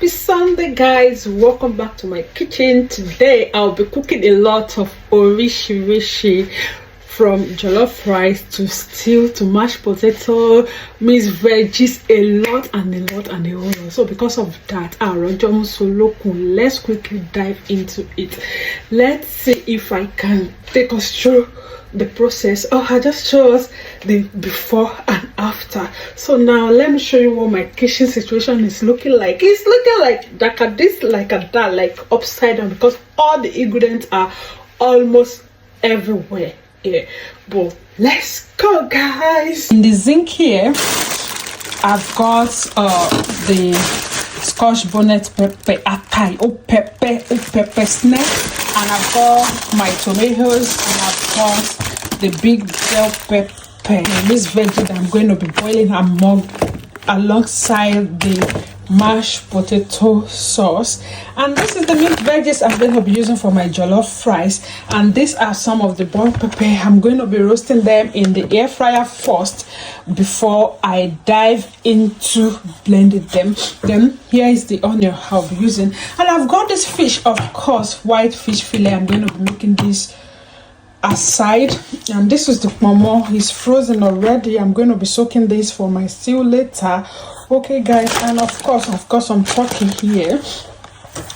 Happy Sunday, guys. Welcome back to my kitchen. Today I'll be cooking a lot of orishi from jollof rice to stew to mashed potato, mixed veggies, a lot and a lot and a whole lot. So because of that, let's quickly dive into it. Let's see if I can take us through the process. I just show us the before and after. So now let me show you what my kitchen situation is looking like. It's looking like this, like a that, like upside down, because all the ingredients are almost everywhere. Yeah, but let's go, guys. In the zinc here, I've got the Scotch bonnet pepper, pepper snack, and I've got my tomatoes, and I've got the big bell pepper. This veggie that I'm going to be boiling alongside the mashed potato sauce, and this is the mixed veggies I'm going to be using for my jollof rice. And these are some of the boiled pepper. I'm going to be roasting them in the air fryer first before I dive into blending them. Then here is the onion I'll be using, and I've got this fish, of course, white fish fillet. I'm going to be making this aside, and this is the momo. It's frozen already. I'm going to be soaking this for my stew later. Okay, guys, and of course I've got some turkey here,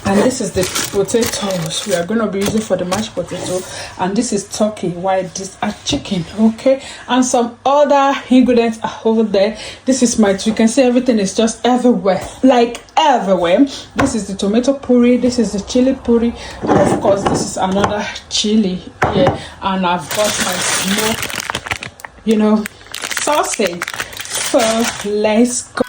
and this is the potatoes we are going to be using for the mashed potato, and this is turkey, while these are chicken. Okay, and some other ingredients are over there. This is you can see everything is just everywhere, like everywhere. This is the tomato puree, this is the chili puree, and of course this is another chili here, and I've got my smoked sausage. So let's go.